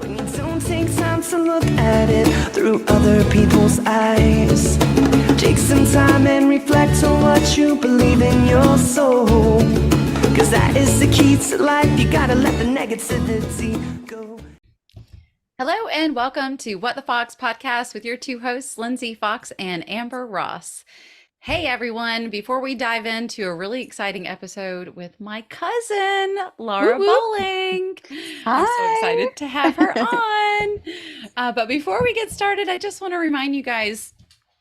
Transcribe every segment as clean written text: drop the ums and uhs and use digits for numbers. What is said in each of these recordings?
When you don't take time to look at it through other people's eyes. Take some time and reflect on what you believe in your soul. Cause that is the key to life. You gotta let the negativity go. Hello and welcome to What the Fox podcast with your two hosts, Lindsey Fox and Amber Ross. Hey everyone, before we dive into a really exciting episode with my cousin, Laura Bowling. I'm so excited to have her on. But before we get started, I just want to remind you guys,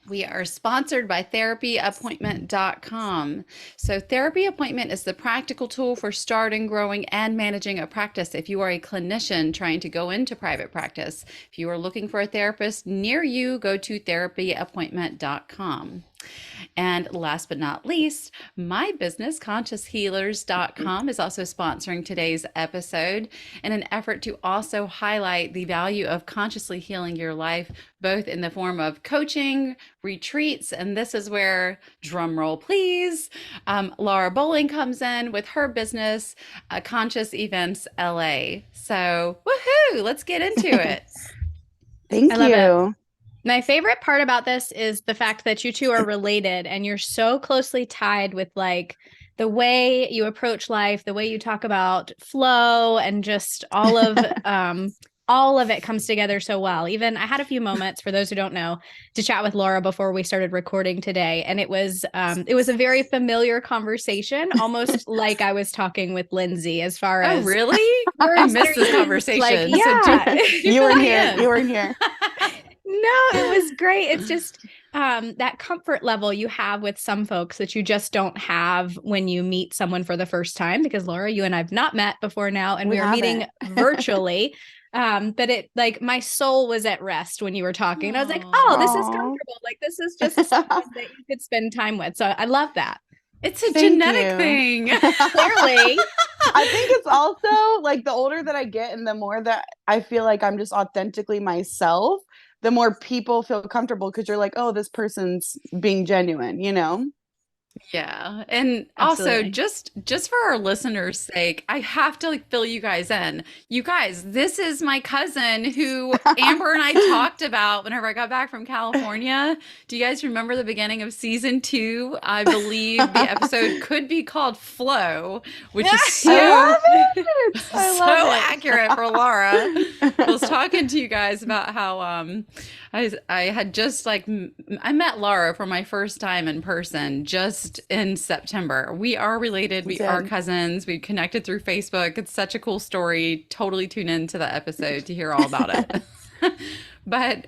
we are sponsored by therapyappointment.com. So Therapy Appointment is the practical tool for starting, growing, and managing a practice. If you are a clinician trying to go into private practice, if you are looking for a therapist near you, go to therapyappointment.com. And last but not least, my business, conscioushealers.com, is also sponsoring today's episode in an effort to also highlight the value of consciously healing your life, both in the form of coaching, retreats, and this is where, drum roll please, Laura Bowling comes in with her business, Conscious Events LA. So, woohoo, let's get into it. Thank you. My favorite part about this is the fact that you two are related and you're so closely tied with like the way you approach life, the way you talk about flow, and just all of it comes together so well. Even I had a few moments, for those who don't know, to chat with Laura before we started recording today, and it was a very familiar conversation, almost like I was talking with Lindsey. As far as really, I missed this conversation. Like, yeah, you were here. You were here. No, it was great. It's just that comfort level you have with some folks that you just don't have when you meet someone for the first time, because Laura, you and I've not met before now, and we are meeting virtually. But it, like, my soul was at rest when you were talking. And I was like, oh, this is comfortable. Like, this is just someone that you could spend time with. So I love that. It's a genetic thing. Clearly. I think it's also like the older that I get and the more that I feel like I'm just authentically myself, the more people feel comfortable because you're like, oh, this person's being genuine, you know? Yeah. And Absolutely. also just for our listeners' sake, I have to like fill you guys in. You guys, this is my cousin who Amber and I talked about whenever I got back from California. Do you guys remember the beginning of season 2? I believe the episode could be called Flow, which is so accurate for Laura. I was talking to you guys about how I had just like I met Laura for my first time in person just in September. We are related. We are cousins. We connected through Facebook. It's such a cool story. Totally tune into the episode to hear all about it. But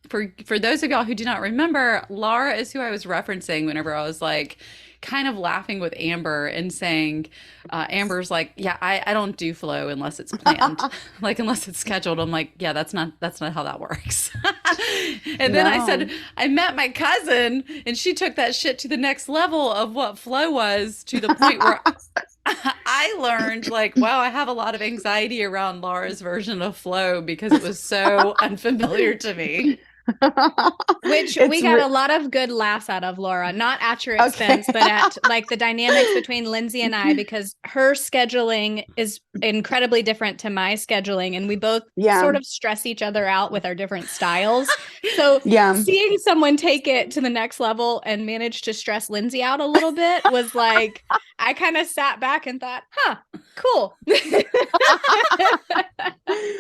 for those of y'all who do not remember, Laura is who I was referencing whenever I was like kind of laughing with Amber and saying, Amber's like, yeah, I don't do flow unless it's planned, like unless it's scheduled. I'm like, yeah, that's not how that works. And then I said, I met my cousin and she took that shit to the next level of what flow was, to the point where I learned like, wow, I have a lot of anxiety around Laura's version of flow because it was so unfamiliar to me. Which we got a lot of good laughs out of, Laura, not at your expense, but at like the dynamics between Lindsey and I, because her scheduling is incredibly different to my scheduling, and we both sort of stress each other out with our different styles. So seeing someone take it to the next level and manage to stress Lindsey out a little bit was like, I kind of sat back and thought, huh, cool.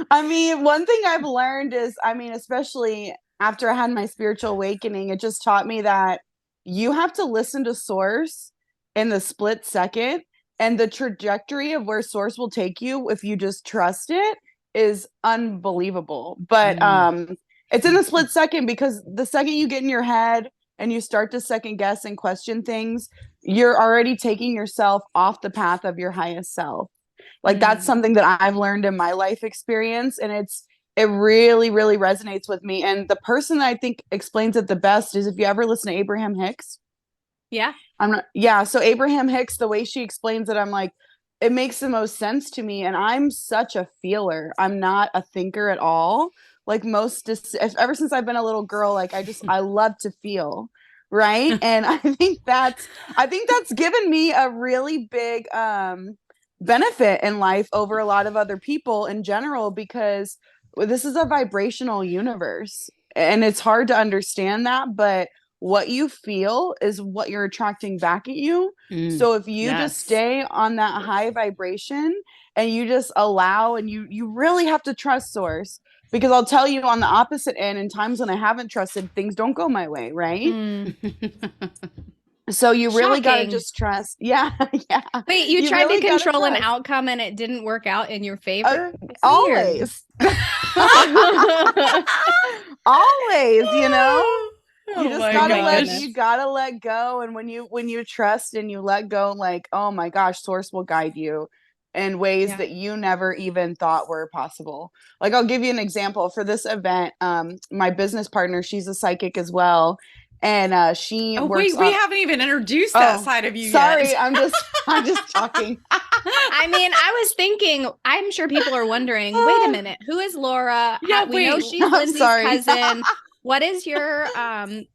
I mean, one thing I've learned is, I mean, especially after I had my spiritual awakening, it just taught me that you have to listen to source in the split second, and the trajectory of where source will take you if you just trust it is unbelievable. But it's in the split second, because the second you get in your head and you start to second guess and question things, you're already taking yourself off the path of your highest self. Like that's something that I've learned in my life experience, and it really, really resonates with me. And the person that I think explains it the best is, if you ever listen to Abraham Hicks. So Abraham Hicks, the way she explains it, I'm like, it makes the most sense to me. And I'm such a feeler. I'm not a thinker at all. Like ever since I've been a little girl, like I love to feel. Right. And I think that's given me a really big benefit in life over a lot of other people in general, because this is a vibrational universe, and it's hard to understand that, but what you feel is what you're attracting back at you. So if you just Yes. stay on that high vibration and you just allow, and you really have to trust source, because I'll tell you, on the opposite end, in times when I haven't trusted, things don't go my way, right? So you really got to Shocking. just trust. Yeah. Yeah. Wait, you tried really to gotta control an trust. outcome and it didn't work out in your favor? Weird. Always. Always, you know? You Oh just my you gosh. gotta let go. And when you trust and you let go, like, oh my gosh, source will guide you in ways Yeah. that you never even thought were possible. Like, I'll give you an example for this event. My business partner, she's a psychic as well. And she Oh, works wait, we on, haven't even introduced that side of you sorry, yet. I'm just talking. I mean, I was thinking, I'm sure people are wondering, wait a minute, who is Laura? Yeah, We know wait. she's I'm Lindsay's sorry. cousin. What is your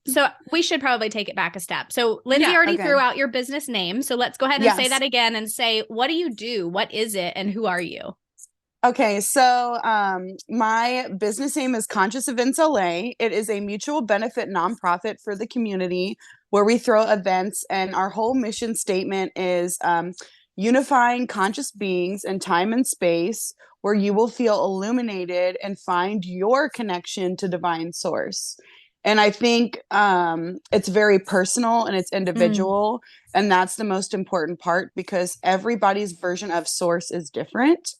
so we should probably take it back a step. So Lindsay Yeah, already okay. threw out your business name. So let's go ahead and say Yes. that again and say, what do you do? What is it? And who are you? Okay, so my business name is Conscious Events LA. It is a mutual benefit nonprofit for the community where we throw events, and our whole mission statement is unifying conscious beings in time and space where you will feel illuminated and find your connection to divine source. And I think it's very personal and it's individual. And that's the most important part, because everybody's version of source is different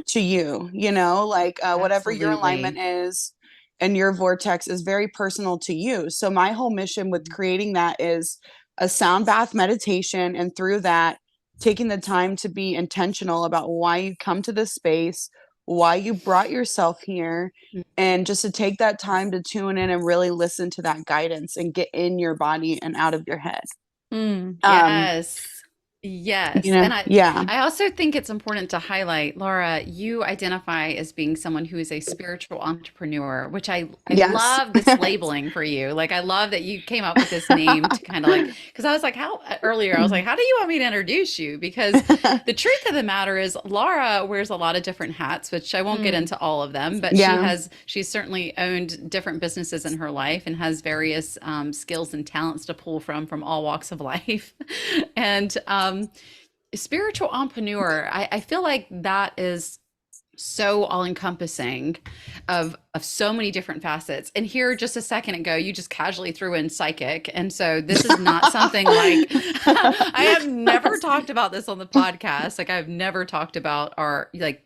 to you, you know, like whatever your alignment Absolutely. is and your vortex is very personal to you. So my whole mission with creating that is a sound bath meditation, and through that, taking the time to be intentional about why you come to this space, why you brought yourself here, and just to take that time to tune in and really listen to that guidance and get in your body and out of your head. Yes. You Yes. know, And yeah. I also think it's important to highlight, Laura, you identify as being someone who is a spiritual entrepreneur, which I Yes. love this labeling for you. Like, I love that you came up with this name to kind of like, because I was like, how earlier, I was like, how do you want me to introduce you? Because the truth of the matter is, Laura wears a lot of different hats, which I won't get into all of them, but Yeah. she's certainly owned different businesses in her life and has various skills and talents to pull from all walks of life. And spiritual entrepreneur, I feel like that is so all encompassing of so many different facets. And here just a second ago, you just casually threw in psychic. And so this is not something like I have never talked about this on the podcast. Like, I've never talked about our, like,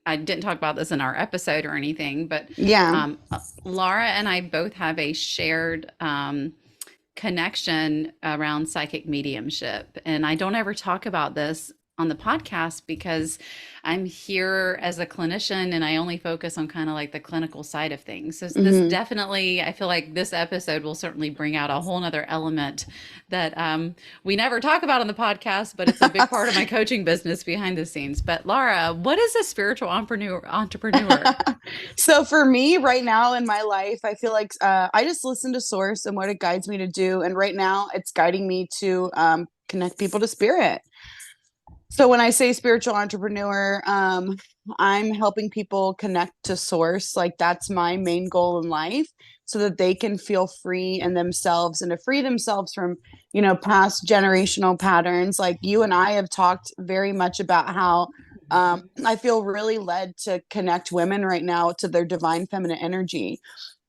I didn't talk about this in our episode or anything, but Yeah. Laura and I both have a shared connection around psychic mediumship. And I don't ever talk about this on the podcast because I'm here as a clinician and I only focus on kind of like the clinical side of things. So this definitely, I feel like this episode will certainly bring out a whole nother element that we never talk about on the podcast, but it's a big part of my coaching business behind the scenes. But Laura, what is a spiritual entrepreneur? So for me right now in my life, I feel like I just listen to source and what it guides me to do. And right now it's guiding me to connect people to spirit. So when I say spiritual entrepreneur, I'm helping people connect to source. Like, that's my main goal in life, so that they can feel free in themselves and to free themselves from, you know, past generational patterns. Like, you and I have talked very much about how I feel really led to connect women right now to their divine feminine energy,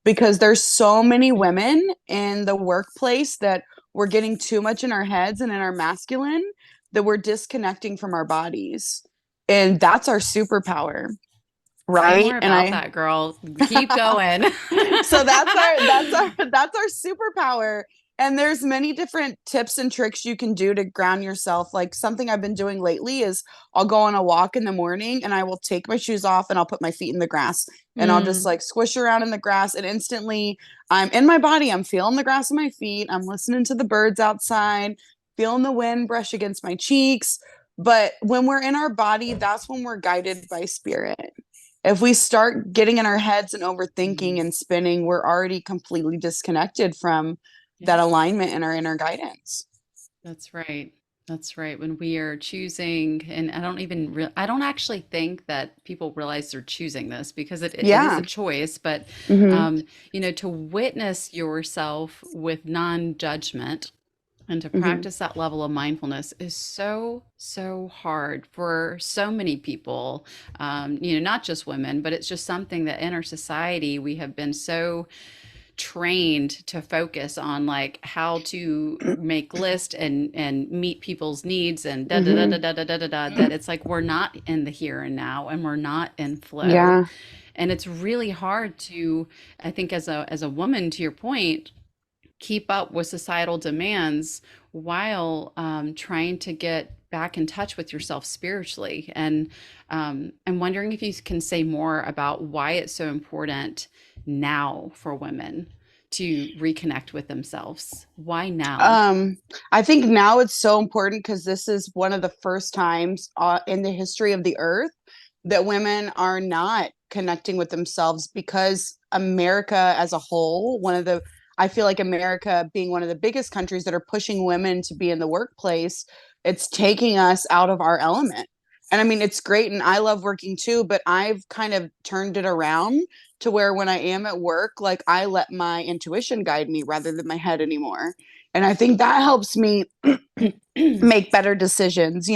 because there's so many women in the workplace that we're getting too much in our heads and in our masculine, that we're disconnecting from our bodies. And that's our superpower, Say right? more And about that, girl. Keep going. so that's our superpower. And there's many different tips and tricks you can do to ground yourself. Like, something I've been doing lately is I'll go on a walk in the morning and I will take my shoes off and I'll put my feet in the grass, and I'll just like squish around in the grass, and instantly I'm in my body. I'm feeling the grass on my feet. I'm listening to the birds outside, feeling the wind brush against my cheeks. But when we're in our body, that's when we're guided by spirit. If we start getting in our heads and overthinking and spinning, we're already completely disconnected from that Yeah, alignment and our inner guidance. that's right. That's right. When we are choosing, and I don't actually think that people realize they're choosing this because it is Yeah. a choice, but, Hmm. um, to witness yourself with non-judgment and to Hmm. practice that level of mindfulness is so, so hard for so many people, not just women, but it's just something that in our society we have been so trained to focus on, like how to make list and meet people's needs and da da da da Hmm. da da da da da, that it's like we're not in the here and now and we're not in flow. Yeah. And it's really hard to, I think, as a woman, to your point, keep up with societal demands while trying to get back in touch with yourself spiritually. And I'm wondering if you can say more about why it's so important now for women to reconnect with themselves. Why now? Um, I think now it's so important because this is one of the first times in the history of the earth that women are not connecting with themselves because America as a whole, I feel like America being one of the biggest countries that are pushing women to be in the workplace, it's taking us out of our element. And I mean, it's great and I love working too, but I've kind of turned it around to where when I am at work, like I let my intuition guide me rather than my head anymore. And I think that helps me make better decisions,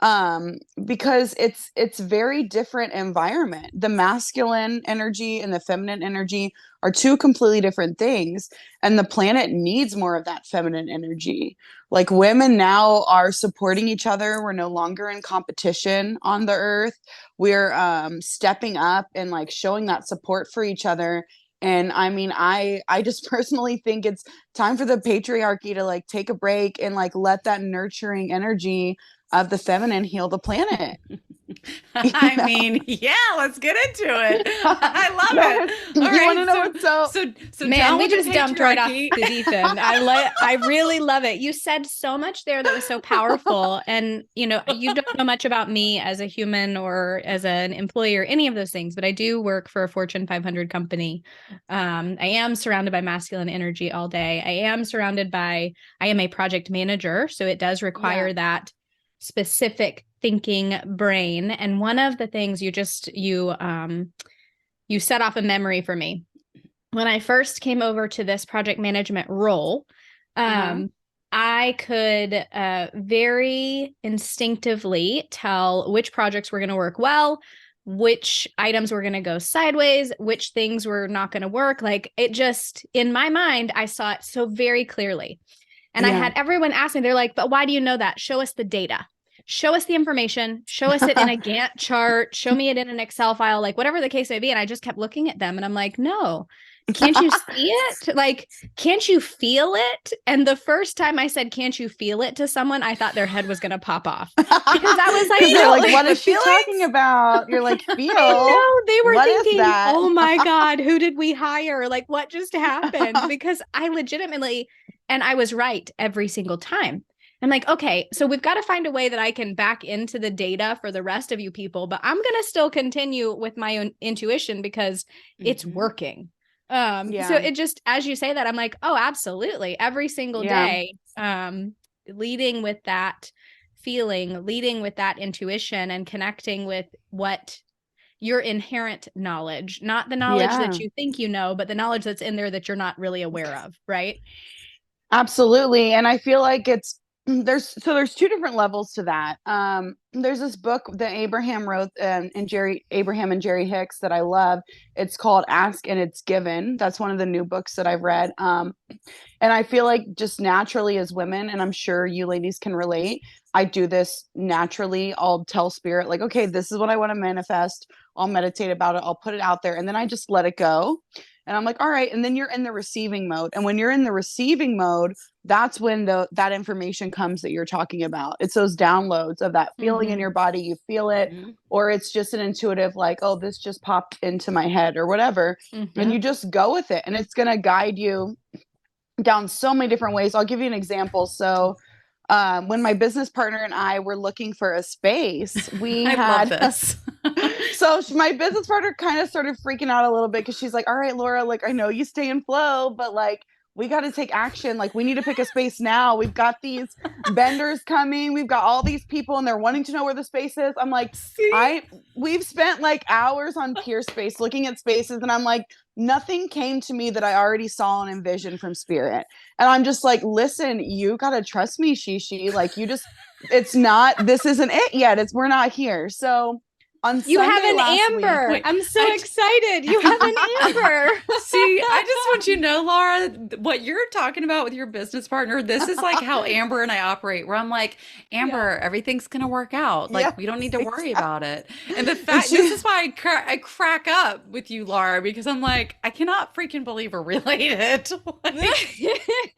um because it's very different environment. The masculine energy and the feminine energy are two completely different things, and the planet needs more of that feminine energy. Like women now are supporting each other. We're no longer in competition on the earth. We're stepping up and like showing that support for each other. And I mean, I just personally think it's time for the patriarchy to like take a break and like let that nurturing energy of the feminine heal the planet. You I know? mean, yeah, let's get into it. I love No, it. All you want right, to know what's so? so Man, down we with the just jumped right off patriarchy. the deep end. I really love it. You said so much there that was so powerful. And you don't know much about me as a human or as an employee or any of those things, but I do work for a Fortune 500 company. I am surrounded by masculine energy all day. I am a project manager, so it does require Yeah. that specific thinking brain. And one of the things you set off a memory for me when I first came over to this project management role. Uh-huh. I could very instinctively tell which projects were going to work well, which items were going to go sideways, which things were not going to work. Like it just, in my mind, I saw it so very clearly. And I Yeah. had everyone ask me, they're like, but why do you know that? Show us the data. Show us the information. Show us it in a Gantt chart. Show me it in an Excel file, like whatever the case may be. And I just kept looking at them and I'm like, no, can't you see it? Like, can't you feel it? And the first time I said, can't you feel it to someone, I thought their head was going to pop off because I was like, Because they're no, like, what The is she talking feelings? about? You're like, I feel. know they were What is thinking, that? oh my God, who did we hire? Like, what just happened? Because I legitimately, and I was right every single time. I'm like, okay, so we've got to find a way that I can back into the data for the rest of you people, but I'm going to still continue with my own intuition because it's Mhm. working. So Yeah. it just, as you say that, I'm like, oh, absolutely. Every single Yeah. day, leading with that feeling, leading with that intuition and connecting with what your inherent knowledge, not the knowledge that Yeah. you think you know, but the knowledge that's in there that you're not really aware of, right? Absolutely. And I feel like there's two different levels to that. There's this book that Abraham wrote, and Abraham and Jerry Hicks, that I love. It's called Ask and It's Given. That's one of the new books that I've read. And I feel like just naturally as women, and I'm sure you ladies can relate, I do this naturally. I'll tell spirit, like, okay, this is what I want to manifest. I'll meditate about it. I'll put it out there. And then I just let it go. And I'm like, all right. And then you're in the receiving mode. And when you're in the receiving mode, that's when that information comes that you're talking about. It's those downloads of that feeling in Mhm. your body. You feel it, Mhm. or it's just an intuitive, like, oh, this just popped into my head or whatever. And Mhm. you just go with it. And it's going to guide you down so many different ways. I'll give you an example. So, when my business partner and I were looking for a space, we I love had this. my business partner kind of started freaking out a little bit because she's like, "All right, Laura, like I know you stay in flow, but like we got to take action. Like, we need to pick a space now. We've got these vendors coming. We've got all these people and they're wanting to know where the space is. I'm like, See? we've spent like hours on Peerspace looking at spaces, and I'm like, nothing came to me that I already saw and envisioned from spirit. And I'm just like, listen, you got to trust me, Shishi. Like, you just, this isn't it yet. We're not here. So on You have Sunday an last amber. week, I'm so excited. You have an amber. See, I just want you to know, Laura, what you're talking about with your business partner, this is like how Amber and I operate, where I'm like, Amber, everything's going to work out. Like, Yeah, we don't need to worry exactly. about it. And the fact, this is why I crack up with you, Laura, because I'm like, I cannot freaking believe we're related. Like,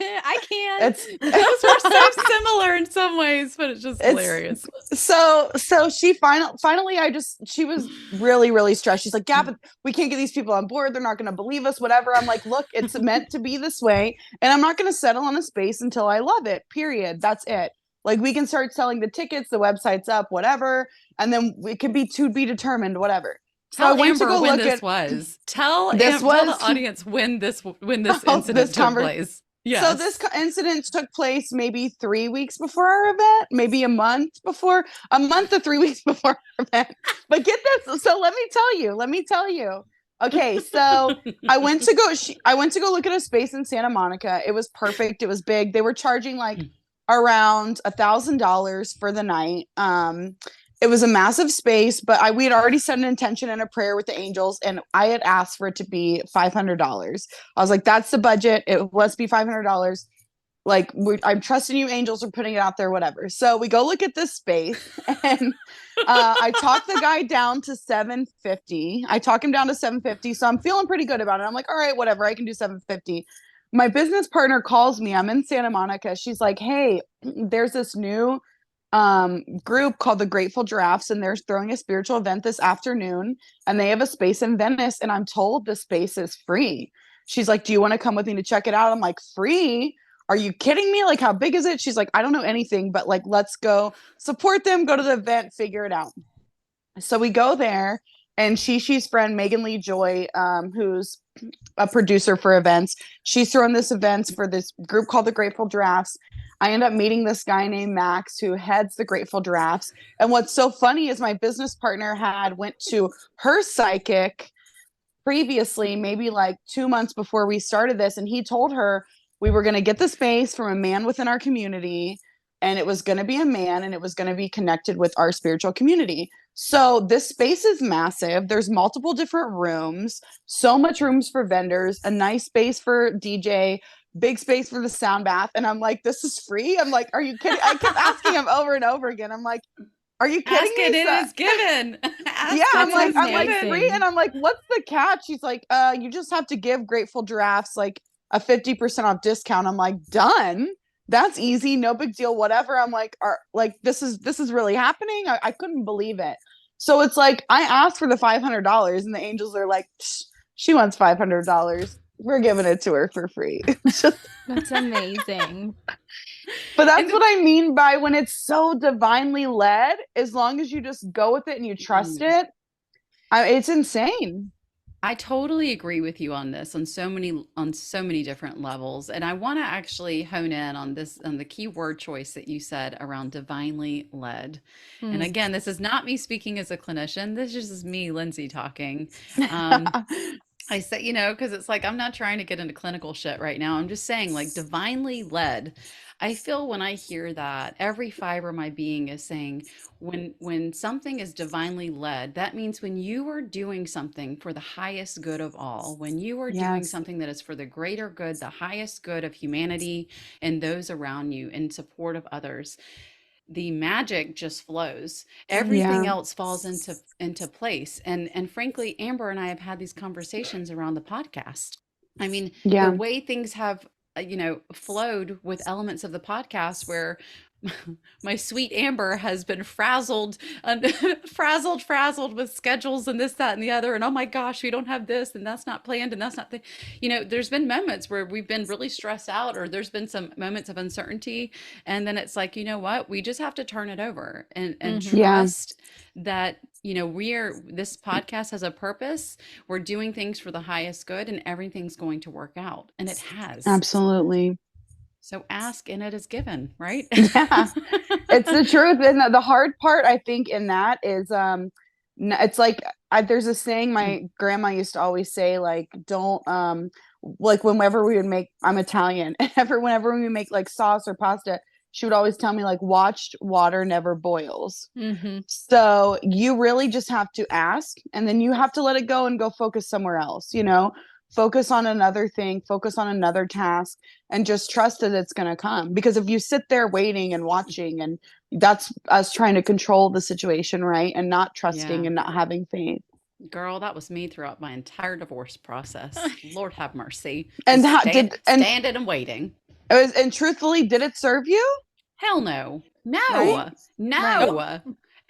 I can. because we're so similar in some ways, but it's just hilarious. So she finally, she was really, really stressed. She's like, yeah, but we can't get these people on board. They're not going to believe us, whatever. I'm like, look, it's meant to be this way. And I'm not going to settle on a space until I love it, period. That's it. Like, we can start selling the tickets, the website's up, whatever. And then it could be to be determined, whatever. So Tell I went Amber to go when look this at was. Tell this tell was the audience when this this incident took place. Yes. So this incident took place maybe 3 weeks before our event, maybe a month to 3 weeks before our event. But get this. So let me tell you. Okay, so I went to go look at a space in Santa Monica. It was perfect. It was big. They were charging like around $1,000 for the night. It was a massive space, but we had already set an intention and a prayer with the angels, and I had asked for it to be $500. I was like, that's the budget. It must be $500. Like, I'm trusting you, angels, are putting it out there, whatever. So we go look at this space, and I talk the guy down to $750. I talk him down to $750, so I'm feeling pretty good about it. I'm like, all right, whatever, I can do $750. My business partner calls me. I'm in Santa Monica. She's like, hey, there's this new group called the Grateful Giraffes, and they're throwing a spiritual event this afternoon, and they have a space in Venice, and I'm told the space is free. She's like, do you want to come with me to check it out? I'm like, free? Are you kidding me? Like, how big is it? She's like, I don't know anything, but like, let's go support them, go to the event, figure it out. So we go there, and she's friend Megan Lee Joy, who's a producer for events, she's throwing this events for this group called the Grateful Giraffes. I end up meeting this guy named Max who heads the Grateful Giraffes. And what's so funny is my business partner went to her psychic previously, maybe like 2 months before we started this, and he told her we were going to get the space from a man within our community, and it was going to be a man, and it was going to be connected with our spiritual community. So this space is massive. There's multiple different rooms, so much rooms for vendors, a nice space for DJ, big space for the sound bath. And I'm like, this is free? I'm like, are you kidding? I kept asking him over and over again. I'm like, are you kidding me? It is given. Yeah, I'm like free. And I'm like, what's the catch? She's like, you just have to give Grateful Giraffes like a 50% off discount. I'm like, done. That's easy, no big deal, whatever. I'm like, this is really happening. I couldn't believe it. So it's like, I asked for the $500, and the angels are like, she wants $500. We're giving it to her for free. That's amazing. But that's what I mean by when it's so divinely led. As long as you just go with it and you trust it, it's insane. I totally agree with you on this on so many different levels. And I want to actually hone in on the key word choice that you said around divinely led. And again, this is not me speaking as a clinician. This is just me, Lindsey, talking. I say, because it's like, I'm not trying to get into clinical shit right now. I'm just saying, like, divinely led. I feel when I hear that, every fiber of my being is saying, when something is divinely led, that means when you are doing something for the highest good of all, when you are doing something that is for the greater good, the highest good of humanity and those around you in support of others, the magic just flows. Everything else falls into place. And frankly, Amber and I have had these conversations around the podcast. I mean, the way things have flowed with elements of the podcast where my sweet Amber has been frazzled with schedules and this, that, and the other. And oh my gosh, we don't have this, and that's not planned, and that's not there's been moments where we've been really stressed out, or there's been some moments of uncertainty. And then it's like, you know what, we just have to turn it over and trust that this podcast has a purpose. We're doing things for the highest good, and everything's going to work out. And it has. Absolutely. So ask and it is given, right? Yeah. It's the truth. And the hard part, I think, in that is it's like there's a saying my grandma used to always say, like, don't like whenever we would make, I'm Italian, whenever we make like sauce or pasta, she would always tell me, like, watched water never boils. Mm-hmm. So you really just have to ask, and then you have to let it go and go focus somewhere else, focus on another thing, focus on another task, and just trust that it's going to come. Because if you sit there waiting and watching, and that's us trying to control the situation, right? And not trusting Yeah. and not having faith. Girl, that was me throughout my entire divorce process. Lord have mercy. And Just how standing and waiting. and truthfully, did it serve you? Hell no. No. Right? No. Right.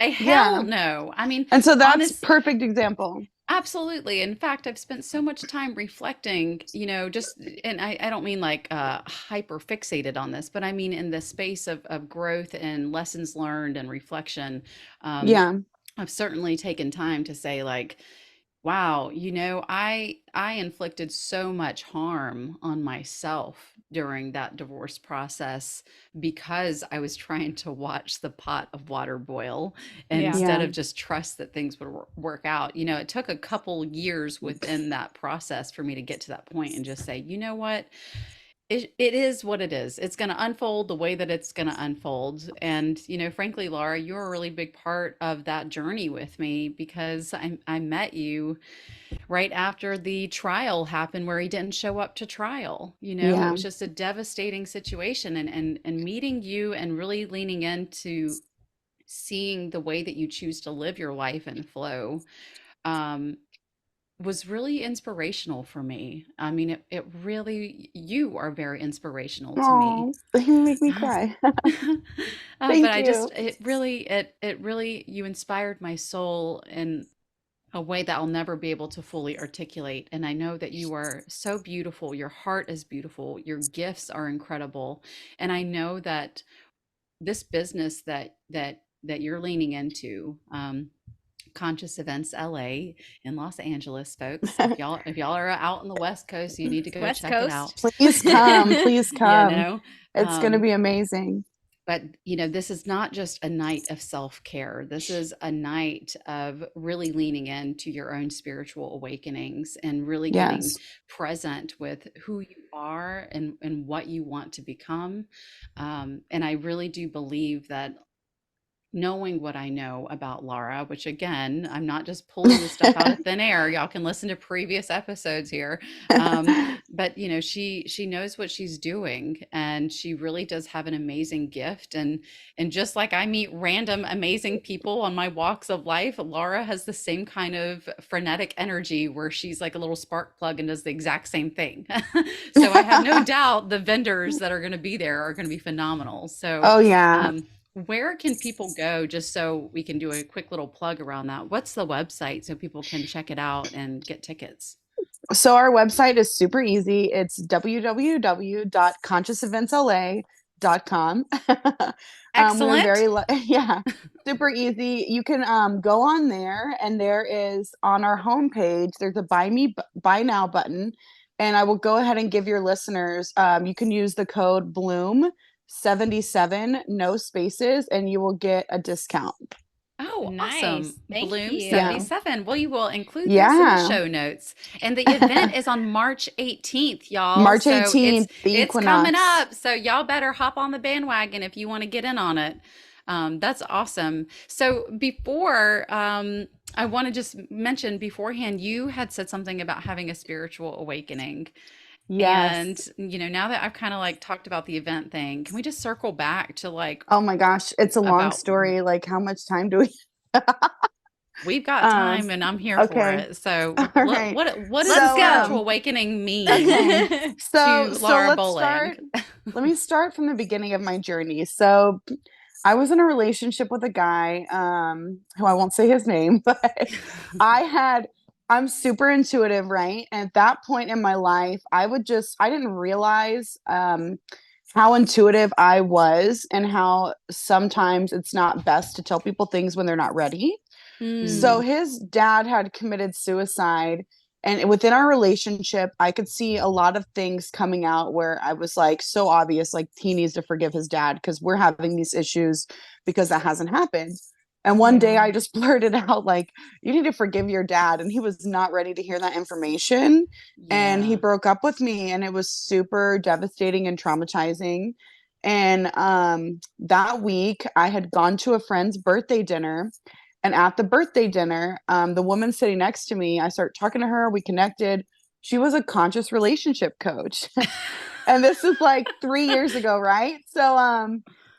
A hell Yeah. no. I mean, And so that's perfect example. absolutely. In fact, I've spent so much time reflecting, and I don't mean like hyper fixated on this, but I mean in the space of growth and lessons learned and reflection. Yeah. I've certainly taken time to say, like, wow, I inflicted so much harm on myself during that divorce process because I was trying to watch the pot of water boil instead Yeah. of just trust that things would work out. It took a couple years within that process for me to get to that point and just say, you know what? It is what it is. It's going to unfold the way that it's going to unfold. And, frankly, Laura, you're a really big part of that journey with me because I met you right after the trial happened where he didn't show up to trial. Yeah. It was just a devastating situation, and meeting you and really leaning into seeing the way that you choose to live your life and flow was really inspirational for me. I mean, it really, you are very inspirational to me. Oh, you make me cry. But Thank I you. just, it really, you inspired my soul in a way that I'll never be able to fully articulate. And I know that you are so beautiful. Your heart is beautiful. Your gifts are incredible. And I know that this business that you're leaning into, Conscious Events LA in Los Angeles, folks. If y'all are out on the West Coast, you need to go West check it Coast. out. Please come. Please come. It's going to Um, be amazing. but this is not just a night of self-care. This is a night of really leaning into your own spiritual awakenings and really getting Yes. present with who you are and what you want to become. And I really do believe that knowing what I know about Laura, which again, I'm not just pulling this stuff out of thin air. Y'all can listen to previous episodes here. But she knows what she's doing, and she really does have an amazing gift. And just like I meet random amazing people on my walks of life, Laura has the same kind of frenetic energy where she's like a little spark plug and does the exact same thing. So I have no doubt the vendors that are going to be there are going to be phenomenal. So Oh, yeah. where can people go, just so we can do a quick little plug around that? What's the website so people can check it out and get tickets? So our website is super easy. It's www.consciouseeventsla.com. We're Excellent. yeah, super easy. You can go on there, and there is, on our homepage, there's a buy now button. And I will go ahead and give your listeners, you can use the code Bloom77, no spaces, and you will get a discount. Oh, Nice. awesome. Thank Bloom you. 77. Well, you will include this in Yeah. the show notes. And the event is on March 18th, y'all. March So 18th, the it's coming equinox. up. So y'all better hop on the bandwagon if you want to get in on it. That's awesome. So before, I want to just mention beforehand, you had said something about having a spiritual awakening. Yes. And, now that I've kind of like talked about the event thing, can we just circle back to like Oh my gosh, it's a long about story. Like, how much time do we? we've got time and I'm here for Okay. it. So All right. what does So, spiritual awakening mean Okay. So to Laura let's Bowling? start. Let me start from the beginning of my journey. So I was in a relationship with a guy, who I won't say his name, but I'm super intuitive, right? And at that point in my life, I didn't realize how intuitive I was, and how sometimes it's not best to tell people things when they're not ready. So Mm. his dad had committed suicide. And within our relationship, I could see a lot of things coming out where I was like, so obvious, like he needs to forgive his dad because we're having these issues because that hasn't happened. And one day Yeah. I just blurted out, like, you need to forgive your dad. And he was not ready to hear that information. And he Yeah. broke up with me, and it was super devastating and traumatizing. And that week, I had gone to a friend's birthday dinner. And at the birthday dinner, the woman sitting next to me, I started talking to her. We connected. She was a conscious relationship coach. And this is like 3 years ago, right? So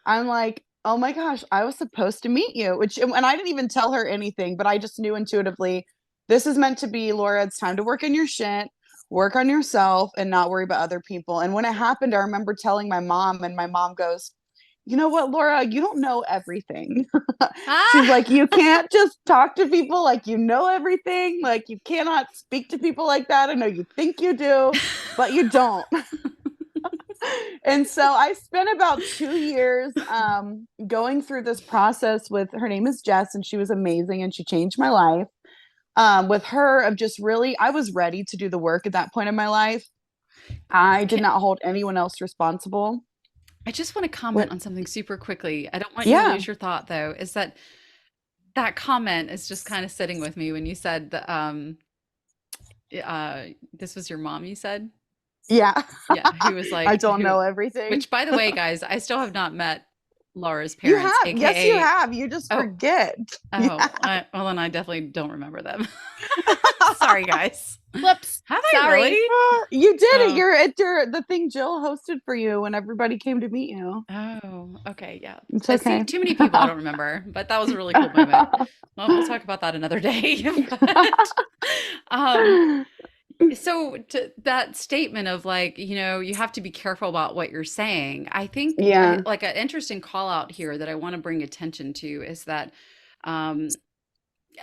I'm like, oh my gosh, I was supposed to meet you. And I didn't even tell her anything, but I just knew intuitively, this is meant to be, Laura. It's time to work on your shit, work on yourself, and not worry about other people. And when it happened, I remember telling my mom, and my mom goes, you know what, Laura, you don't know everything. She's Ah! like, you can't just talk to people like you know everything. Like, you cannot speak to people like that. I know you think you do, but you don't. And so I spent about 2 years going through this process with, her name is Jess, and she was amazing, and she changed my life. With her, of just really, I was ready to do the work at that point in my life. I did Can, not hold anyone else responsible. I just want to comment What? on something super quickly. I don't want you to Yeah. lose your thought though, is that that comment is just kind of sitting with me when you said that this was your mom, you said? Yeah. Yeah, who was I like don't who know everything. which by the way, guys, I still have not met Laura's You parents, have. Yes, you aka have. You just oh, forget. Yeah. well then I definitely don't remember them. Sorry, guys. Whoops. Have I Sorry. really? You did it. Oh. You're at the thing Jill hosted for you when everybody came to meet you. Oh, okay, yeah. It's See, okay. too many people I don't remember, but that was a really cool moment. Well, we'll talk about that another day. But, um, so to that statement of like, you have to be careful about what you're saying. I think Yeah. like an interesting call out here that I want to bring attention to is that, um,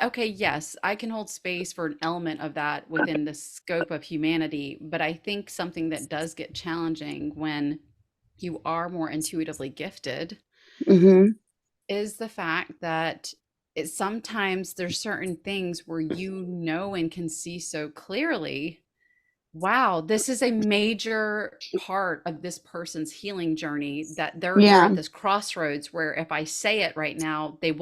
okay, yes, I can hold space for an element of that within the scope of humanity, but I think something that does get challenging when you are more intuitively gifted Hmm. is the fact that sometimes there's certain things where and can see so clearly, wow, this is a major part of this person's healing journey, that they're Yeah. at this crossroads where if I say it right now, they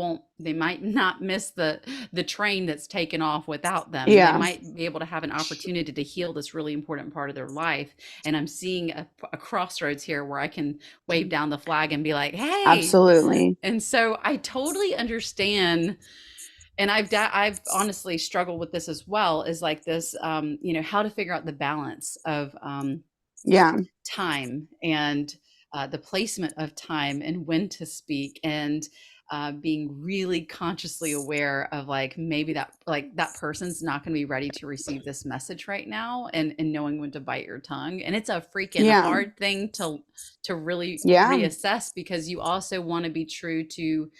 might not miss the train that's taken off without them. They Yeah. might be able to have an opportunity to heal this really important part of their life. And I'm seeing a crossroads here where I can wave down the flag and be like, hey. Absolutely. And so I totally understand, and I've honestly struggled with this as well, is like this, how to figure out the balance of Yeah. time and the placement of time and when to speak, and being really consciously aware of like maybe that person's not going to be ready to receive this message right now, and knowing when to bite your tongue. And it's a freaking Yeah. hard thing to really Yeah. reassess, because you also want to be true to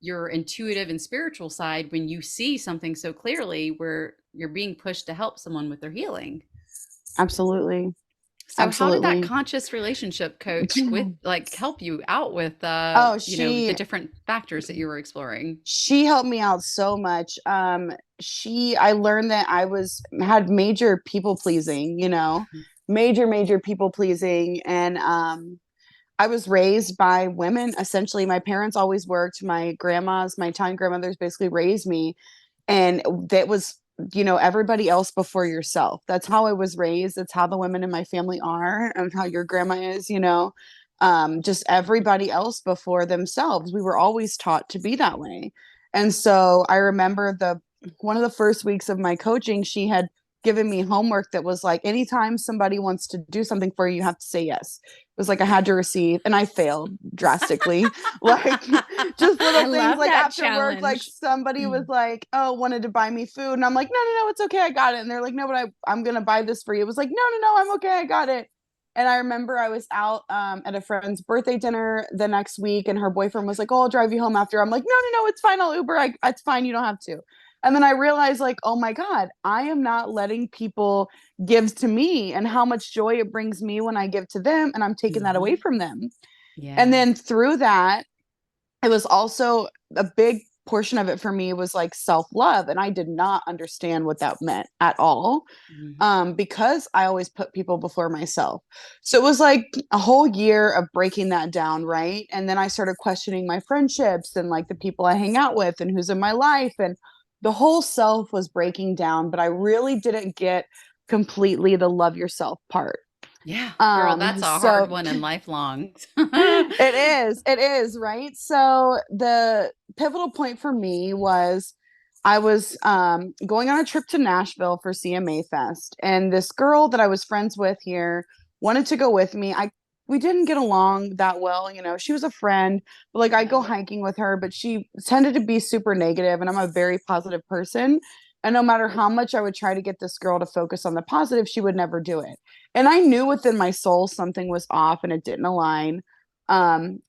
your intuitive and spiritual side when you see something so clearly where you're being pushed to help someone with their healing. Absolutely. So how did that Absolutely. conscious relationship coach with like help you out with Oh, the different factors that you were exploring? she helped me out so much. I learned that had major people pleasing, major people pleasing. And I was raised by women. Essentially, my parents always worked. My Italian grandmothers basically raised me. And that was, everybody else before yourself. That's how I was raised. That's how the women in my family are, and how your grandma is, just everybody else before themselves. We were always taught to be that way. And so I remember one of the first weeks of my coaching, she had given me homework that was like, anytime somebody wants to do something for you, you have to say yes. It was like I had to receive, and I failed drastically. Like, just I little things love like that after work, like challenge. somebody was like, oh, wanted to buy me food. And I'm like, no, no, no, it's okay. I got it. And they're like, no, but I'm going to buy this for you. It was like, no, no, no, I'm okay. I got it. And I remember I was out at a friend's birthday dinner the next week, and her boyfriend was like, oh, I'll drive you home after. I'm like, no, no, no, it's fine. I'll Uber. It's fine. You don't have to. And then I realized, like, oh my God, I am not letting people give to me, and how much joy it brings me when I give to them. And I'm taking that away Mhm. from them. And Yeah. then through that, it was also a big portion of it for me was like self-love, and I did not understand what that meant at all, because I always put people before myself. So it was like a whole year of breaking that down, right? And then I started questioning my friendships and like the people I hang out with and who's in my life, and the whole self was breaking down, but I really didn't get completely the love yourself part. Yeah, girl, that's a So hard one and lifelong. it is, right? So the pivotal point for me was I was going on a trip to Nashville for CMA Fest, and this girl that I was friends with here wanted to go with me. We didn't get along that well, you know. She was a friend, but like I go hiking with her, but she tended to be super negative, and I'm a very positive person. And no matter how much I would try to get this girl to focus on the positive, she would never do it. And I knew within my soul something was off and it didn't align.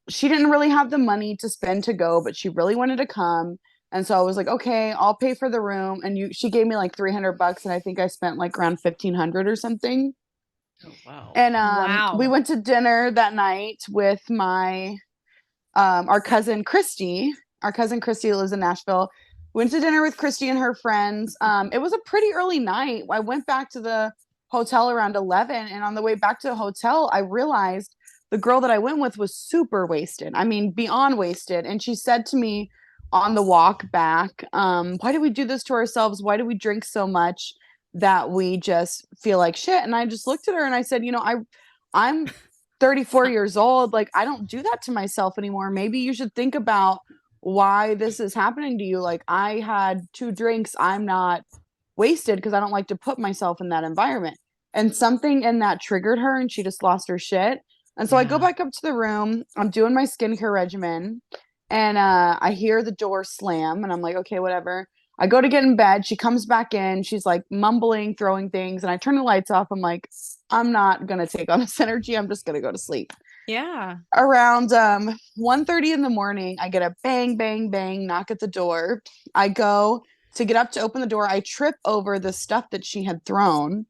She didn't really have the money to spend to go, but she really wanted to come. And so I was like, okay, I'll pay for the room. And she gave me like $300, and I think I spent like around 1,500 or something. Oh, wow. And Wow. we went to dinner that night with my our cousin Christy. Our cousin Christy lives in Nashville. Went to dinner with Christy and her friends. It was a pretty early night. I went back to the hotel around 11, and on the way back to the hotel, I realized the girl that I went with was super wasted. I mean, beyond wasted. And she said to me on the walk back, why do we do this to ourselves? Why do we drink so much that we just feel like shit? And I just looked at her and I said, you know, I'm 34 years old. Like, I don't do that to myself anymore. Maybe you should think about why this is happening to you. Like, I had 2 drinks. I'm not wasted because I don't like to put myself in that environment. And something in that triggered her, and she just lost her shit. And so I go back up to the room. I'm doing my skincare regimen, and I hear the door slam, and I'm like, okay, whatever. I go to get in bed. She comes back in. She's like mumbling, throwing things, and I turn the lights off. I'm like, I'm not gonna take on this energy. I'm just gonna go to sleep. Yeah. Around 1:30 in the morning, I get a bang, bang, bang knock at the door. I go to get up to open the door. I trip over the stuff that she had thrown,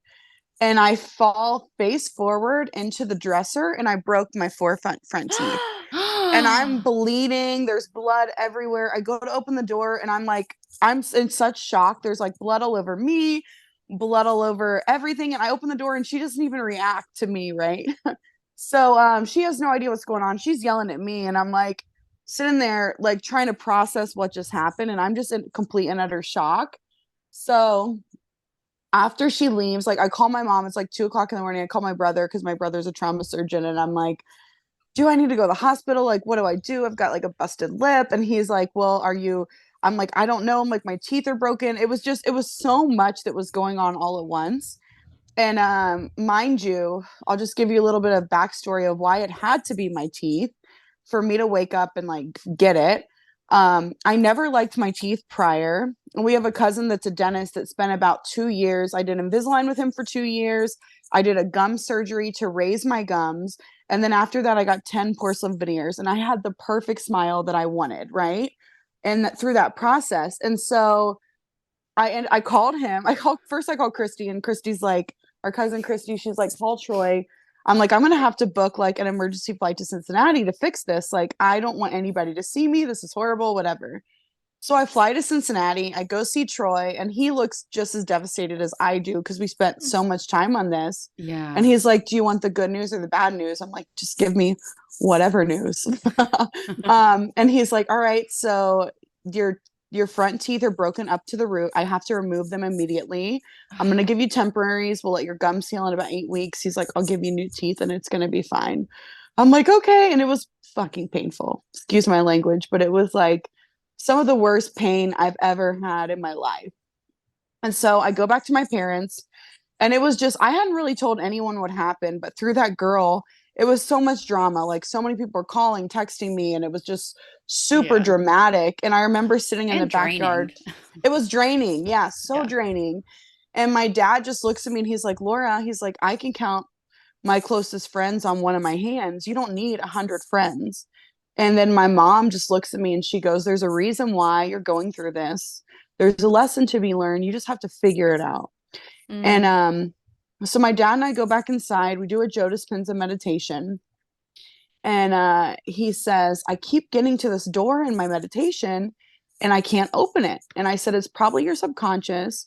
and I fall face forward into the dresser, and I broke my front teeth. And I'm bleeding. There's blood everywhere. I go to open the door, and I'm like, I'm in such shock. There's like blood all over me, blood all over everything. And I open the door, and she doesn't even react to me, right? So she has no idea what's going on. She's yelling at me, and I'm like sitting there like trying to process what just happened, and I'm just in complete and utter shock. So after she leaves, like I call my mom. It's like 2 o'clock in the morning. I call my brother because my brother's a trauma surgeon, and I'm like, do I need to go to the hospital? Like, what do I do? I've got like a busted lip. And he's like, well, I'm like, I don't know. I'm like, my teeth are broken. It was so much that was going on all at once. And mind you, I'll just give you a little bit of backstory of why it had to be my teeth for me to wake up and like get it. I never liked my teeth prior. We have a cousin that's a dentist that spent about 2 years. I did Invisalign with him for 2 years. I did a gum surgery to raise my gums. And then after that, I got 10 porcelain veneers, and I had the perfect smile that I wanted, right? And through that process. And so I called him. I called Christy, and Christy's like, our cousin Christy, she's like, call Troy. I'm like, I'm gonna have to book like an emergency flight to Cincinnati to fix this. Like, I don't want anybody to see me. This is horrible, whatever. So I fly to Cincinnati. I go see Troy, and he looks just as devastated as I do because we spent so much time on this. Yeah. And he's like, do you want the good news or the bad news? I'm like, just give me whatever news. And he's like, all right, so your front teeth are broken up to the root. I have to remove them immediately. I'm going to give you temporaries. We'll let your gums heal in about 8 weeks. He's like, I'll give you new teeth and it's going to be fine. I'm like, okay. And it was fucking painful. Excuse my language, but it was like some of the worst pain I've ever had in my life. And so I go back to my parents, and it was just, I hadn't really told anyone what happened, but through that girl, it was so much drama. Like, so many people were calling, texting me, and it was just super dramatic. And I remember sitting in the backyard. It was draining. Yeah, so draining. And my dad just looks at me, and he's like, Laura, he's like, I can count my closest friends on one of my hands. You don't need 100 friends. And then my mom just looks at me, and she goes, there's a reason why you're going through this. There's a lesson to be learned. You just have to figure it out. And so my dad and I go back inside. We do a Joe Dispenza meditation. And he says, I keep getting to this door in my meditation, and I can't open it. And I said, it's probably your subconscious.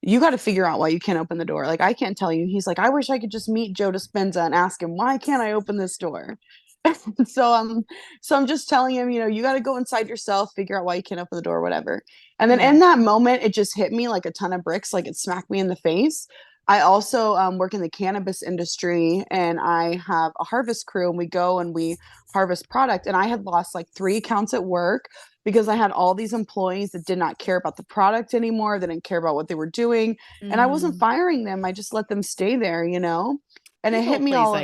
You got to figure out why you can't open the door. Like, I can't tell you. He's like, I wish I could just meet Joe Dispenza and ask him, why can't I open this door? So I'm just telling him, you got to go inside yourself, figure out why you can't open the door, whatever. And then in that moment, it just hit me like a ton of bricks, like it smacked me in the face. I also work in the cannabis industry, and I have a harvest crew, and we go and we harvest product. And I had lost like 3 accounts at work because I had all these employees that did not care about the product anymore. They didn't care about what they were doing. And I wasn't firing them. I just let them stay there, And it hit me all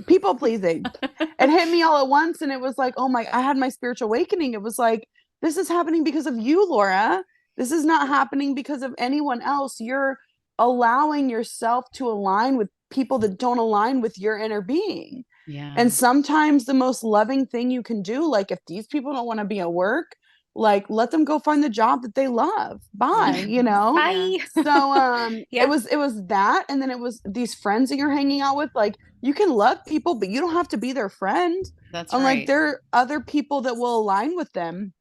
people pleasing. It hit me all at once. And it was like, I had my spiritual awakening. It was like, this is happening because of you, Laura. This is not happening because of anyone else. You're allowing yourself to align with people that don't align with your inner being. Yeah. And sometimes the most loving thing you can do, like if these people don't want to be at work, like let them go find the job that they love. Bye, Bye. So it was that. And then it was these friends that you're hanging out with. Like, you can love people, but you don't have to be their friend. That's right. right. Like, there are other people that will align with them.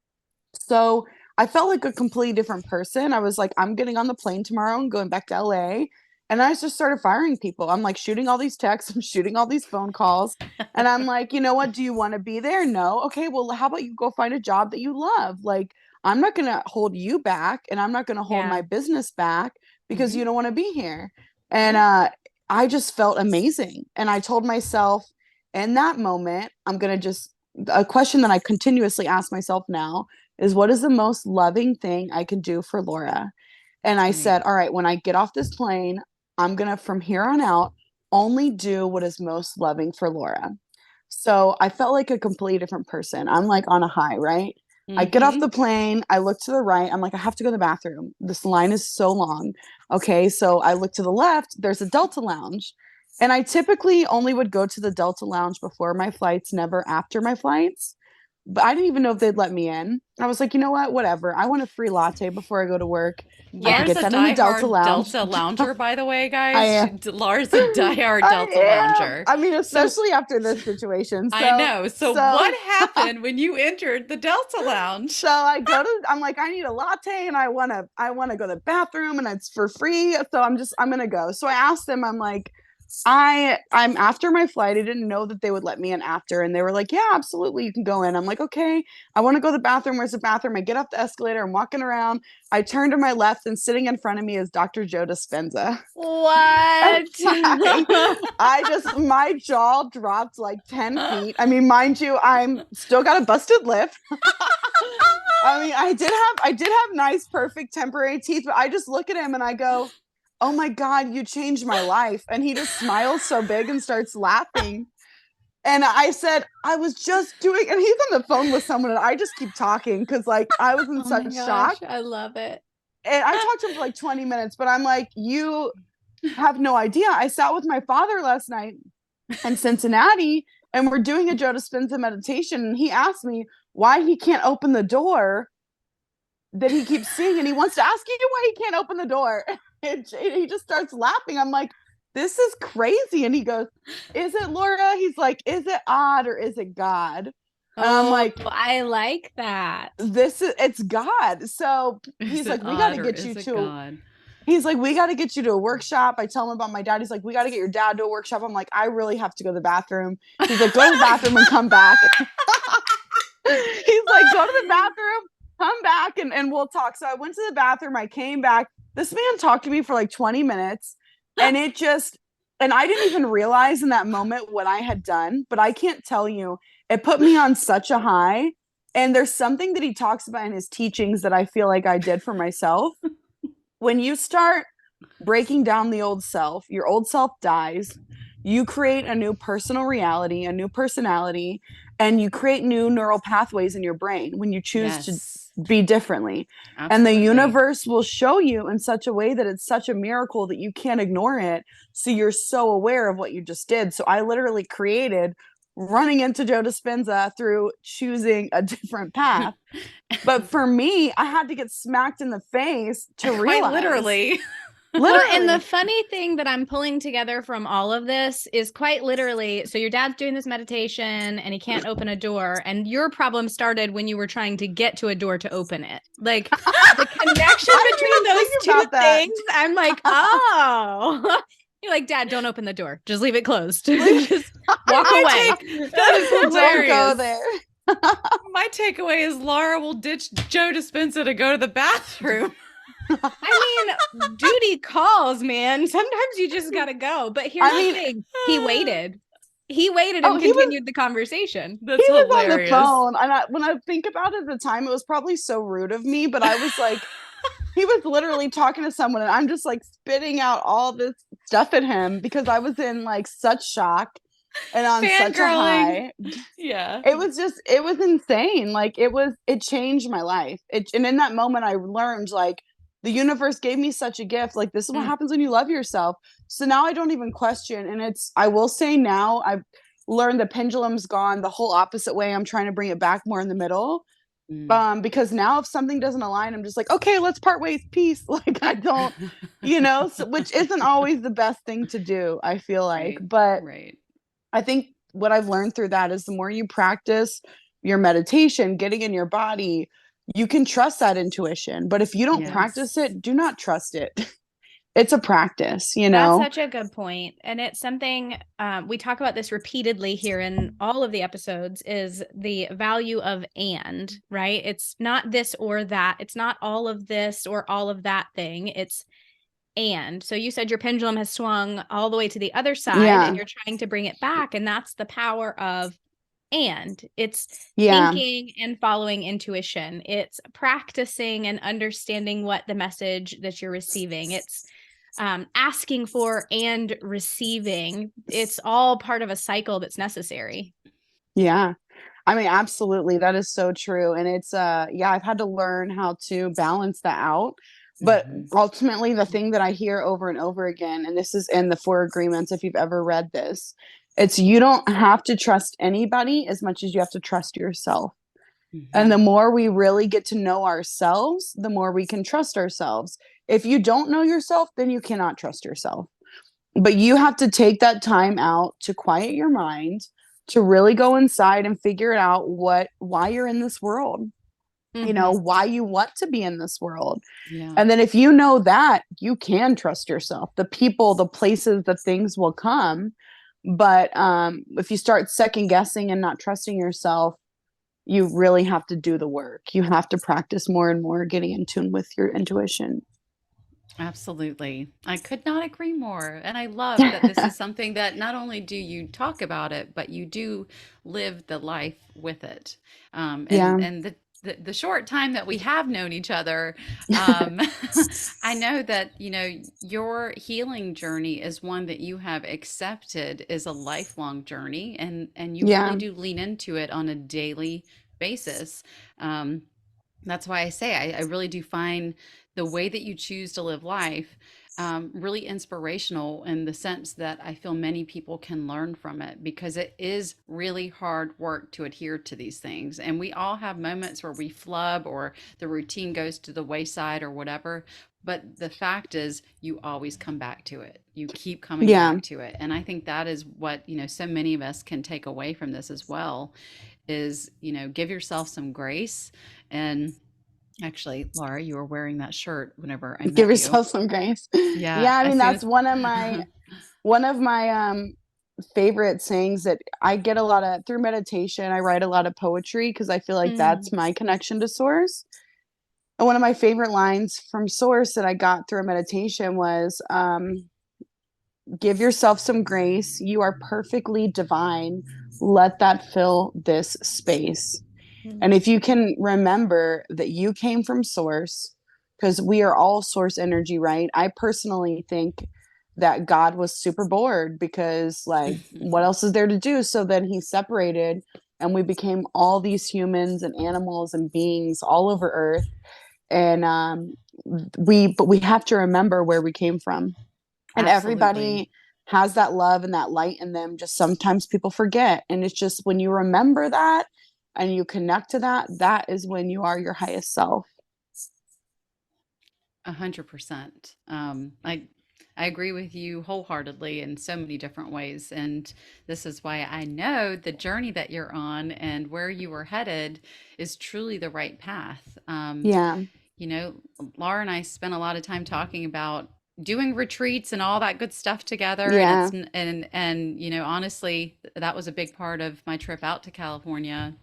So I felt like a completely different person. I was like, I'm getting on the plane tomorrow and going back to LA. And I just started firing people. I'm like shooting all these texts. I'm shooting all these phone calls. And I'm like, you know what? Do you want to be there? No. Okay, well, how about you go find a job that you love? Like, I'm not going to hold you back, and I'm not going to hold my business back because you don't want to be here. And I just felt amazing. And I told myself in that moment, a question that I continuously ask myself now is, what is the most loving thing I can do for Laura? And I said, all right, when I get off this plane, I'm going to, from here on out, only do what is most loving for Laura. So I felt like a completely different person. I'm like on a high, right? I get off the plane. I look to the right. I'm like, I have to go to the bathroom. This line is so long. Okay. So I look to the left. There's a Delta lounge. And I typically only would go to the Delta lounge before my flights, never after my flights. But I didn't even know if they'd let me in. I was like, you know what? Whatever. I want a free latte before I go to work. Lara's a diehard Delta lounger, by the way, guys. Lara's a diehard Delta lounger. I mean, especially after this situation. So, I know. So what happened when you entered the Delta lounge? So I'm like, I need a latte, and I want to go to the bathroom, and it's for free. So I'm going to go. So I asked them, I'm like, I'm after my flight. I didn't know that they would let me in after. And they were like, yeah, absolutely. You can go in. I'm like, okay, I want to go to the bathroom. Where's the bathroom? I get off the escalator. I'm walking around. I turn to my left, and sitting in front of me is Dr. Joe Dispenza. What? My jaw dropped like 10 feet. I mean, mind you, I'm still got a busted lip. I mean, I did have nice, perfect temporary teeth, but I just look at him and I go, oh my God, you changed my life. And he just smiles so big and starts laughing. And I said, I was just doing, and he's on the phone with someone, and I just keep talking because like I was in such shock. I love it. And I talked to him for like 20 minutes, but I'm like, you have no idea. I sat with my father last night in Cincinnati, and we're doing a Joe Dispenza meditation. And he asked me why he can't open the door that he keeps seeing. And he wants to ask you why he can't open the door. And he just starts laughing. I'm like, this is crazy. And he goes, is it, Laura? He's like, is it odd or is it God? And I'm like, I like that. It's God. So he's like, we got to get you to, he's like, we got to get you to a workshop. I tell him about my dad. He's like, we got to get your dad to a workshop. I'm like, I really have to go to the bathroom. He's like, go to the bathroom and come back. He's like, go to the bathroom, come back, and we'll talk. So I went to the bathroom. I came back. This man talked to me for like 20 minutes, and I didn't even realize in that moment what I had done, but I can't tell you, it put me on such a high. And there's something that he talks about in his teachings that I feel like I did for myself. When you start breaking down the old self, your old self dies, you create a new personal reality, a new personality, and you create new neural pathways in your brain when you choose to be differently. Absolutely. And the universe will show you in such a way that it's such a miracle that you can't ignore it. So you're so aware of what you just did. So I literally created running into Joe Dispenza through choosing a different path. But for me, I had to get smacked in the face to realize. Quite literally. Well, and the funny thing that I'm pulling together from all of this is quite literally, so your dad's doing this meditation and he can't open a door, and your problem started when you were trying to get to a door to open it. Like the connection between those two things, I'm like, oh. You're like, Dad, don't open the door. Just leave it closed. Just walk away. That is hilarious. Don't go there. My takeaway is Laura will ditch Joe Dispenza to go to the bathroom. I mean, duty calls, man. Sometimes you just gotta go. But here's the thing: he waited. He waited and continued the conversation. That's he was hilarious. on the phone, and when I think about it at the time, it was probably so rude of me. But I was like, he was literally talking to someone, and I'm just like spitting out all this stuff at him because I was in like such shock and on such a high. Yeah, it was insane. Like it changed my life. And in that moment, I learned like, the universe gave me such a gift. Like, this is what happens when you love yourself. So now I don't even question. And I will say now I've learned the pendulum's gone the whole opposite way. I'm trying to bring it back more in the middle. Because now if something doesn't align, I'm just like, okay, let's part ways. Peace. Like, I don't, which isn't always the best thing to do, I feel like. But I think what I've learned through that is the more you practice your meditation, getting in your body, you can trust that intuition. But if you don't practice it, do not trust it. It's a practice, That's such a good point. And it's something we talk about this repeatedly here in all of the episodes, is the value of and, right? It's not this or that. It's not all of this or all of that thing. It's and. So you said your pendulum has swung all the way to the other side and you're trying to bring it back. And that's the power of and. It's thinking and following intuition. It's practicing and understanding what the message that you're receiving. It's asking for and receiving. It's all part of a cycle that's necessary. Yeah. I mean, absolutely. That is so true. And it's, I've had to learn how to balance that out. But ultimately, the thing that I hear over and over again, and this is in the 4 Agreements, if you've ever read this, it's you don't have to trust anybody as much as you have to trust yourself. And the more we really get to know ourselves, the more we can trust ourselves. If you don't know yourself, then you cannot trust yourself. But you have to take that time out to quiet your mind, to really go inside and figure out why you're in this world. Why you want to be in this world. And then if you know that, you can trust yourself. The people, the places, the things will come. But if you start second guessing and not trusting yourself, you really have to do the work. You have to practice more and more getting in tune with your intuition. Absolutely. I could not agree more. And I love that this is something that not only do you talk about it, but you do live the life with it. And the short time that we have known each other, I know that, your healing journey is one that you have accepted is a lifelong journey, and you really do lean into it on a daily basis. That's why I say I really do find the way that you choose to live life really inspirational, in the sense that I feel many people can learn from it, because it is really hard work to adhere to these things. And we all have moments where we flub, or the routine goes to the wayside, or whatever. But the fact is, you always come back to it. You keep coming back to it. And I think that is what, so many of us can take away from this as well, is, give yourself some grace. And actually, Laura, you were wearing that shirt whenever I met Give yourself some grace. I mean, that's one of my favorite sayings that I get a lot of through meditation. I write a lot of poetry because I feel like that's my connection to source. And one of my favorite lines from source that I got through a meditation was, give yourself some grace. You are perfectly divine. Let that fill this space. And if you can remember that you came from source, because we are all source energy, right? I personally think that God was super bored because, like, what else is there to do? So then he separated, and we became all these humans and animals and beings all over Earth. And we have to remember where we came from. And everybody has that love and that light in them. Just sometimes people forget. And it's just when you remember that and you connect to that, that is when you are your highest self. 100%. I agree with you wholeheartedly in so many different ways. And this is why I know the journey that you're on and where you are headed is truly the right path. Yeah. You know, Laura and I spent a lot of time talking about doing retreats and all that good stuff together. Yeah. And you know, honestly, that was a big part of my trip out to California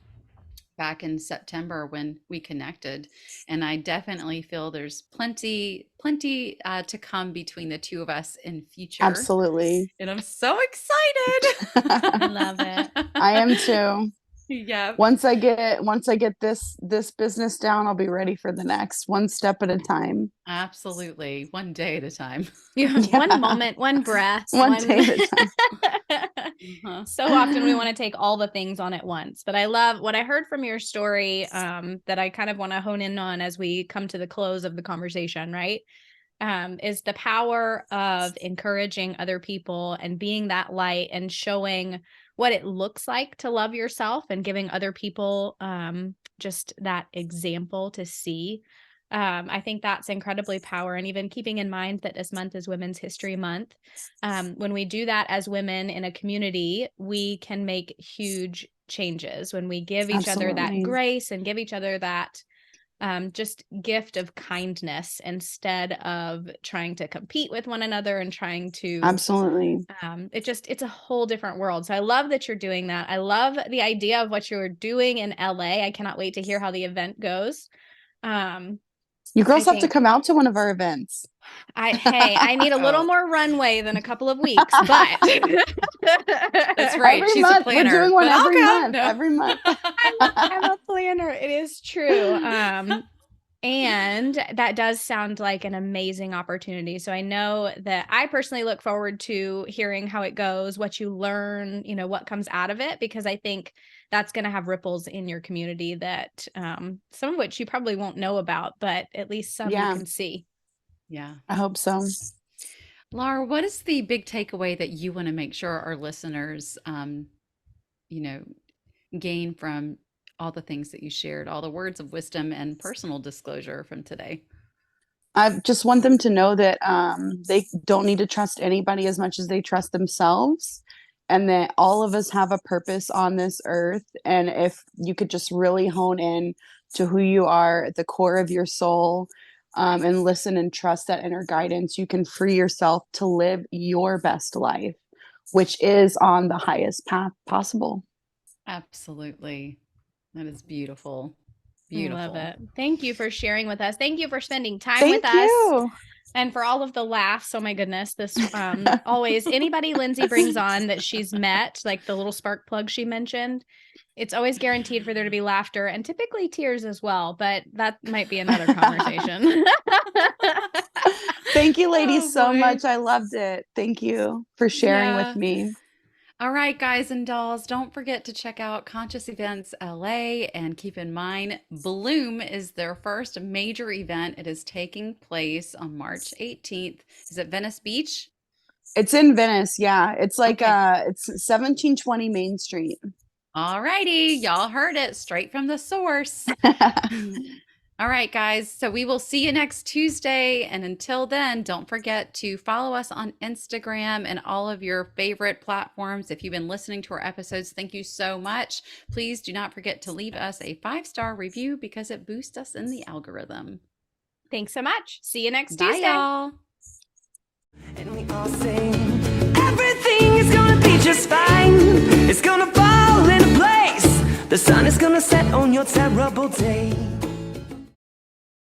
back in September when we connected. And I definitely feel there's plenty to come between the two of us in future. Absolutely. And I'm so excited. I love it. I am too. Yeah. Once I get this business down, I'll be ready for the next, one step at a time. Absolutely. One day at a time. Yeah. One moment, one breath, One day at a time. Uh-huh. So often we want to take all the things on at once. But I love what I heard from your story, that I kind of want to hone in on as we come to the close of the conversation, right? Is the power of encouraging other people and being that light and showing what it looks like to love yourself and giving other people just that example to see. I think that's incredibly power. And even keeping in mind that this month is Women's History Month. When we do that as women in a community, we can make huge changes when we give each other that Absolutely. grace and give each other that just gift of kindness instead of trying to compete with one another and trying to Absolutely. it's a whole different world. So I love that you're doing that. I love the idea of what you're doing in LA. I cannot wait to hear how the event goes. You girls I have to think- come out to one of our events. I need a little Oh. more runway than a couple of weeks, but That's right. Every She's month. a planner. We're doing one but I'll every go. month. No. Every month. I'm a planner. It is true. And that does sound like an amazing opportunity. So I know that I personally look forward to hearing how it goes, what you learn, you know, what comes out of it, because I think that's going to have ripples in your community that some of which you probably won't know about, but at least some Yeah. you can see. Yeah. I hope so. Laura, what is the big takeaway that you want to make sure our listeners, you know, gain from all the things that you shared, all the words of wisdom and personal disclosure from today? I just want them to know that they don't need to trust anybody as much as they trust themselves, and that all of us have a purpose on this earth. And if you could just really hone in to who you are at the core of your soul, and listen and trust that inner guidance, you can free yourself to live your best life, which is on the highest path possible. Absolutely. That is beautiful. I Beautiful. love it. Thank you for sharing with us. Thank you for spending time Thank with us. you. And for all of the laughs. Oh my goodness. This always anybody Lindsey brings on that she's met, like the little spark plug she mentioned, it's always guaranteed for there to be laughter and typically tears as well, but that might be another conversation. Thank you, ladies, Oh, so boy. much. I loved it. Thank you for sharing Yeah. with me. All right, guys and dolls, don't forget to check out Conscious Events LA and keep in mind Bloom is their first major event. It is taking place on March 18th. Is it Venice Beach? It's in Venice. Yeah. It's like Okay. it's 1720 Main Street. All righty, y'all heard it straight from the source. All right, guys. So we will see you next Tuesday. And until then, don't forget to follow us on Instagram and all of your favorite platforms. If you've been listening to our episodes, thank you so much. Please do not forget to leave us a 5-star review because it boosts us in the algorithm. Thanks so much. See you next Bye, Tuesday. y'all. And we all sing, everything is gonna be just fine. It's gonna fall into place. The sun is gonna set on your terrible day.